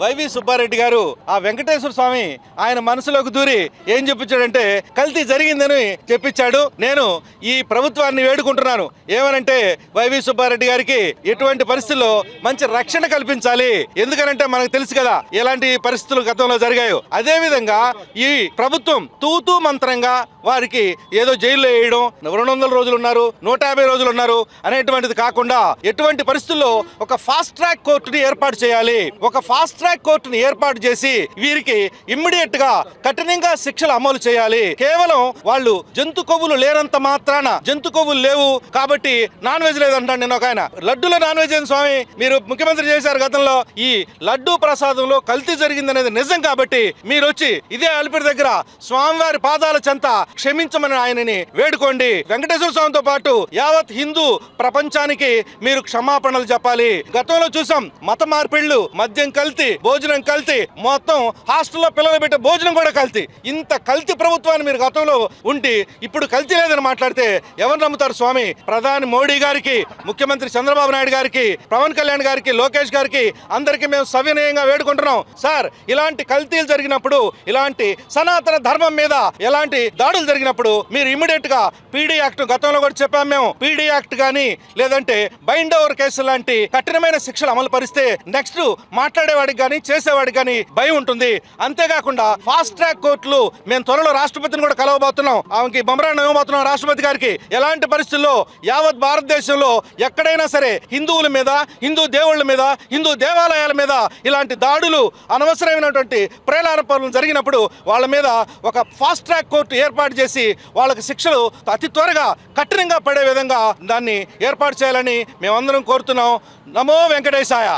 YV Subbareddy గారు ఆ వెంకటేశ్వర స్వామి ఆయన మనసులోకి దూరి ఏం చెప్పించాడంటే కల్తీ జరిగిందని చెప్పించాడు. నేను ఈ ప్రభుత్వాన్ని వేడుకుంటున్నాను ఏమనంటే వైవి సుబ్బారెడ్డి గారికి ఎటువంటి పరిస్థితుల్లో మంచి రక్షణ కల్పించాలి. ఎందుకనంటే మనకు తెలుసు కదా ఎలాంటి పరిస్థితులు గతంలో జరిగాయో. అదే విధంగా ఈ ప్రభుత్వం తూతూ మంత్రంగా వారికి ఏదో జైల్లో వేయడం, 200 రోజులు ఉన్నారు, 150 రోజులు ఉన్నారు అనేటువంటిది కాకుండా ఎటువంటి పరిస్థితుల్లో ఒక ఫాస్ట్ ట్రాక్ కోర్టుని ఏర్పాటు చేయాలి. ఒక ఫాస్ట్ ట్రాక్ కోర్టుని ఏర్పాటు చేసి వీరికి ఇమ్మీడియట్ గా కఠినంగా శిక్షలు అమలు చేయాలి. కేవలం వాళ్ళు జంతు కొవ్వులు లేనంత మాత్రాన జంతు కొవ్వులు లేవు కాబట్టి నాన్ వెజ్ లేదంటాను. నేను ఒక ఆయన లడ్డూలో నాన్ వెజ్ అని స్వామి మీరు ముఖ్యమంత్రి చేశారు గతంలో. ఈ లడ్డూ ప్రసాదంలో కల్తీ జరిగింది అనేది నిజం కాబట్టి మీరు వచ్చి ఇదే అలిపిరి దగ్గర స్వామివారి పాదాల చెంత క్షమించమని ఆయనని వేడుకోండి. వెంకటేశ్వర స్వామితో పాటు యావత్ హిందూ ప్రపంచానికి మీరు క్షమాపణలు చెప్పాలి. గతంలో చూసాం మత మార్పిళ్లు, మద్యం కల్తీ, భోజనం కల్తీ, మొత్తం హాస్టల్లో పిల్లలు పెట్టే భోజనం కూడా కల్తీ. ఇంత కల్తీ ప్రభుత్వాన్ని మీరు గతంలో ఉండి ఇప్పుడు కల్తీ లేదని మాట్లాడితే ఎవరు నమ్ముతారు స్వామి? ప్రధాని మోడీ గారికి, ముఖ్యమంత్రి చంద్రబాబు నాయుడు గారికి, పవన్ కళ్యాణ్ గారికి, లోకేష్ గారికి అందరికీ మేము సవినయంగా వేడుకుంటున్నాం. సార్ ఇలాంటి కల్తీలు జరిగినప్పుడు, ఇలాంటి సనాతన ధర్మం మీద ఎలాంటి దాడులు జరిగినప్పుడు మీరు ఇమ్మీడియట్ గా పీడీ యాక్ట్ గతంలో కూడా చెప్పాం మేము. పీడీ యాక్ట్ గానీ లేదంటే బైండ్ ఓవర్ కేసు లాంటి కఠినమైన శిక్షలు అమలు పరిస్తే నెక్స్ట్ మాట్లాడేవాడికి గానీ చేసేవాడికి గానీ భయం ఉంటుంది. అంతేకాకుండా ఫాస్ట్ ట్రాక్ కోర్టులు మేము త్వరలో రాష్ట్రపతిని కూడా కలవబోతున్నాం. ఆమెకి బొమ్మరాన్ని ఇవ్వబోతున్నాం రాష్ట్రపతి గారికి. ఎలాంటి పరిస్థితుల్లో యావత్ భారతదేశంలో ఎక్కడైనా సరే హిందువుల మీద, హిందూ దేవుళ్ళ మీద, హిందూ దేవాలయాల మీద ఇలాంటి దాడులు, అనవసరమైనటువంటి ప్రేలాపనలు జరిగినప్పుడు వాళ్ళ మీద ఒక ఫాస్ట్ ట్రాక్ కోర్టు ఏర్పాటు చేసి వాళ్ళకి శిక్షలు అతి త్వరగా కఠినంగా పడే విధంగా దాన్ని ఏర్పాటు చేయాలని మేమందరం కోరుతున్నాం. నమో వెంకటేశాయ.